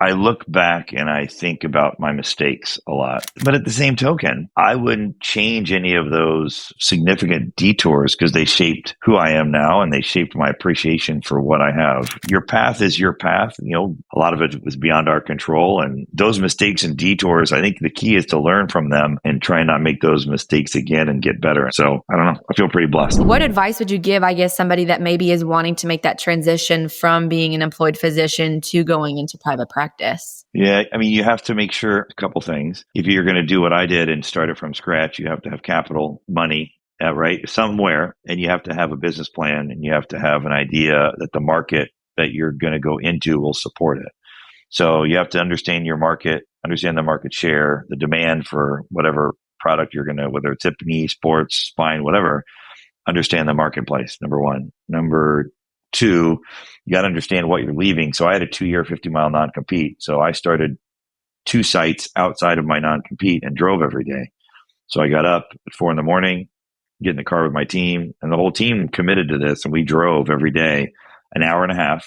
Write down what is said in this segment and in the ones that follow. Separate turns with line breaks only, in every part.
I look back and I think about my mistakes a lot. But at the same token, I wouldn't change any of those significant detours because they shaped who I am now and they shaped my appreciation for what I have. Your path is your path. A lot of it was beyond our control. And those mistakes and detours, I think the key is to learn from them and try and not make those mistakes again and get better. So I don't know. I feel pretty blessed.
What advice would you give, I guess, somebody that maybe is wanting to make that transition from being an employed physician to going into private practice?
Yeah, I mean, you have to make sure a couple things. If you're going to do what I did and start it from scratch, you have to have capital, money, right, somewhere, and you have to have a business plan, and you have to have an idea that the market that you're going to go into will support it. So you have to understand your market, understand the market share, the demand for whatever product you're going to, whether it's hip, knee, sports, spine, whatever, understand the marketplace, number one. Number two, you got to understand what you're leaving. So I had a 2-year, 50-mile non-compete. So I started 2 sites outside of my non-compete and drove every day. So I got up at 4 a.m, get in the car with my team, and the whole team committed to this. And we drove every day an hour and a half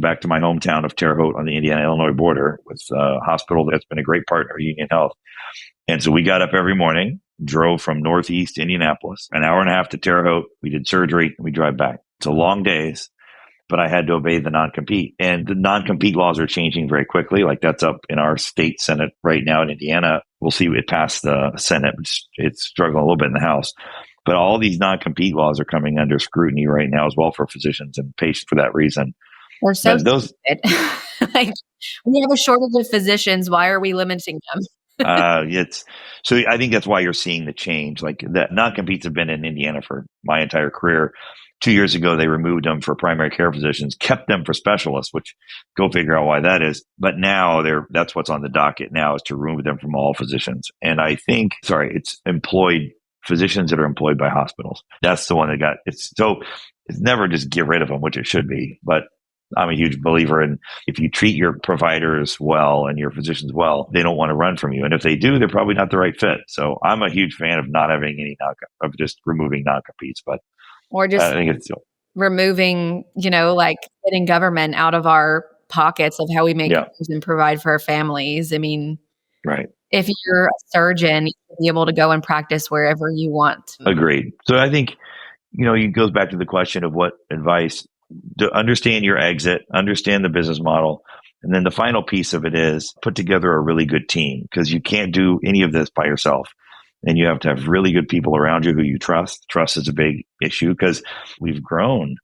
back to my hometown of Terre Haute on the Indiana-Illinois border with a hospital that's been a great partner, Union Health. And so we got up every morning, drove from Northeast Indianapolis, an hour and a half to Terre Haute. We did surgery and we drive back. So long days, but I had to obey the non-compete. And the non-compete laws are changing very quickly. Like that's up in our state Senate right now in Indiana. We'll see it pass the Senate. It's struggling a little bit in the House. But all these non-compete laws are coming under scrutiny right now as well for physicians and patients for that reason.
We're so stupid. Like, we have a shortage of physicians. Why are we limiting them?
So I think that's why you're seeing the change. Like the non-competes have been in Indiana for my entire career. 2 years ago, they removed them for primary care physicians, kept them for specialists, which go figure out why that is. But now that's what's on the docket now is to remove them from all physicians. And I think, it's employed physicians that are employed by hospitals. That's the one that it's never just get rid of them, which it should be. But I'm a huge believer in if you treat your providers well and your physicians well, they don't want to run from you. And if they do, they're probably not the right fit. So I'm a huge fan of not having of just removing non-competes,
or just I think it's removing, like getting government out of our pockets of how we make things and provide for our families. I mean,
right.
If you're a surgeon, you should be able to go and practice wherever you want.
Agreed. So I think, it goes back to the question of what advice to understand your exit, understand the business model. And then the final piece of it is put together a really good team because you can't do any of this by yourself. And you have to have really good people around you who you trust. Trust is a big issue because we've grown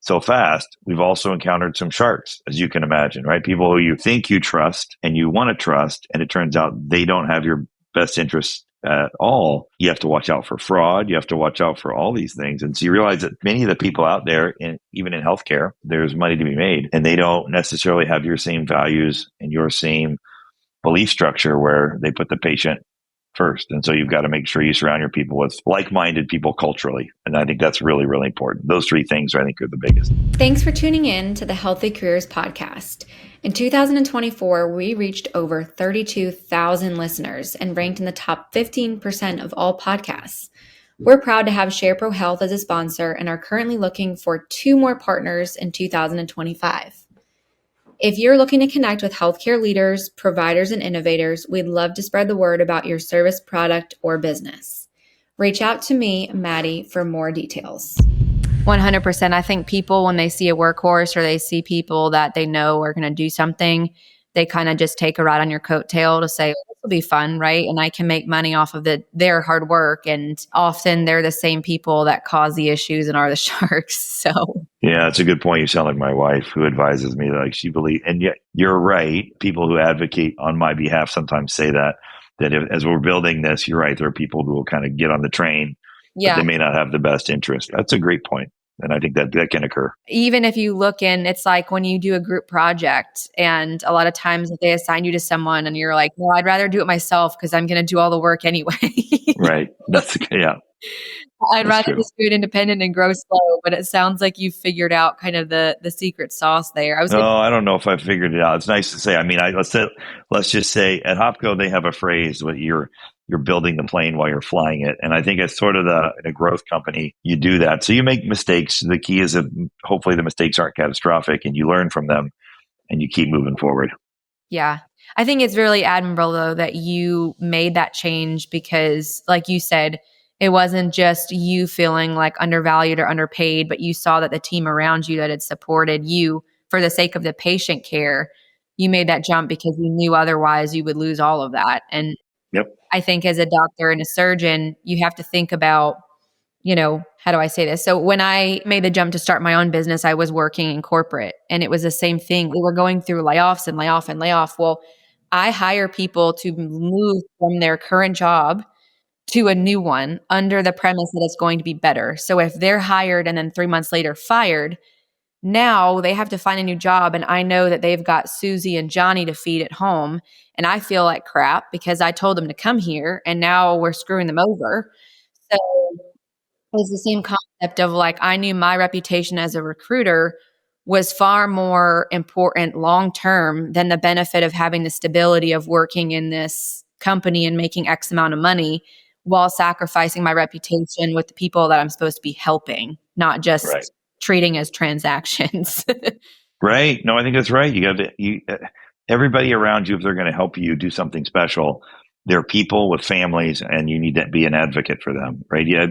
so fast. We've also encountered some sharks, as you can imagine, right? People who you think you trust and you want to trust, and it turns out they don't have your best interests at all. You have to watch out for fraud. You have to watch out for all these things. And so you realize that many of the people out there, even in healthcare, there's money to be made, and they don't necessarily have your same values and your same belief structure where they put the patient first. And so you've got to make sure you surround your people with like-minded people culturally. And I think that's really, really important. Those 3 things I think are the biggest.
Thanks for tuning in to the Healthy Careers Podcast. In 2024, we reached over 32,000 listeners and ranked in the top 15% of all podcasts. We're proud to have SharePro Health as a sponsor and are currently looking for 2 more partners in 2025. If you're looking to connect with healthcare leaders, providers, and innovators, we'd love to spread the word about your service, product, or business. Reach out to me, Maddie, for more details. 100%. I think people, when they see a workhorse or they see people that they know are going to do something, they kind of just take a ride on your coattail to say, this will be fun, right? And I can make money off of their hard work. And often they're the same people that cause the issues and are the sharks. So
yeah, that's a good point. You sound like my wife who advises me like she believes, and yet you're right. People who advocate on my behalf sometimes say that as we're building this, you're right. There are people who will kind of get on the train, but they may not have the best interest. That's a great point. And I think that can occur.
Even if you look in, it's like when you do a group project and a lot of times they assign you to someone and you're like, well, I'd rather do it myself because I'm going to do all the work anyway.
Right.
I'd rather just do it independent and grow slow, but it sounds like you've figured out kind of the secret sauce there.
I don't know if I figured it out. It's nice to say. I mean, let's just say at HOPCo, they have a phrase where you're building the plane while you're flying it. And I think it's sort of in a growth company, you do that. So you make mistakes. The key is that hopefully the mistakes aren't catastrophic and you learn from them and you keep moving forward.
Yeah. I think it's really admirable, though, that you made that change because, like you said, it wasn't just you feeling like undervalued or underpaid, but you saw that the team around you that had supported you for the sake of the patient care, you made that jump because you knew otherwise you would lose all of that. And
Yep.
I think as a doctor and a surgeon, you have to think about, how do I say this? So when I made the jump to start my own business, I was working in corporate and it was the same thing. We were going through layoffs and layoff and layoff. Well, I hire people to move from their current job to a new one under the premise that it's going to be better. So if they're hired and then 3 months later fired, now they have to find a new job. And I know that they've got Susie and Johnny to feed at home. And I feel like crap because I told them to come here and now we're screwing them over. So it's the same concept of like, I knew my reputation as a recruiter was far more important long term than the benefit of having the stability of working in this company and making X amount of money while sacrificing my reputation with the people that I'm supposed to be helping, not
Right.
just treating as transactions.
Right. No, I think that's right. You got to, everybody around you, if they're going to help you do something special, they're people with families and you need to be an advocate for them. Right. Yeah.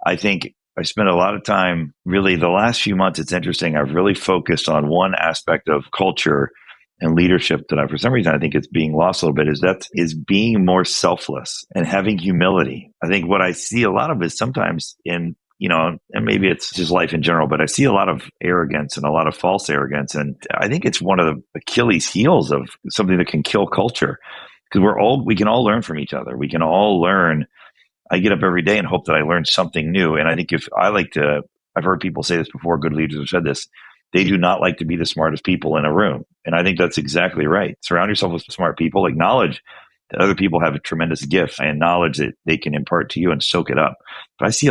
I think I spent a lot of time really the last few months. It's interesting. I've really focused on one aspect of culture and leadership that for some reason, I think it's being lost a little bit is being more selfless and having humility. I think what I see a lot of is sometimes and maybe it's just life in general, but I see a lot of arrogance and a lot of false arrogance. And I think it's one of the Achilles heels of something that can kill culture because we can all learn from each other. We can all learn. I get up every day and hope that I learn something new. And I think I've heard people say this before, good leaders have said this, they do not like to be the smartest people in a room. And I think that's exactly right. Surround yourself with smart people, acknowledge that other people have a tremendous gift and knowledge that they can impart to you and soak it up. But I see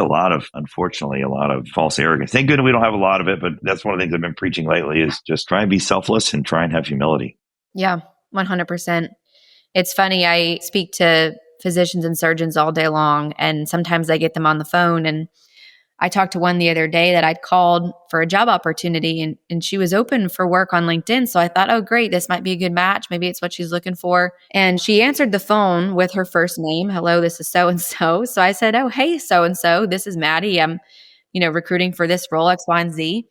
unfortunately, a lot of false arrogance. Thank goodness we don't have a lot of it, but that's one of the things I've been preaching lately is just try and be selfless and try and have humility.
Yeah, 100%. It's funny. I speak to physicians and surgeons all day long, and sometimes I get them on the phone. And I talked to one the other day that I'd called for a job opportunity and she was open for work on LinkedIn. So I thought, oh, great, this might be a good match. Maybe it's what she's looking for. And she answered the phone with her first name. Hello, this is so-and-so. So I said, oh, hey, so-and-so, this is Maddie. I'm, recruiting for this role, X, Y, and Z.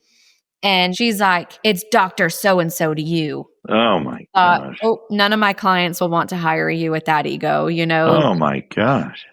And she's like, it's Dr. So-and-so to you.
Oh my gosh.
None of my clients will want to hire you with that ego,
Oh my gosh.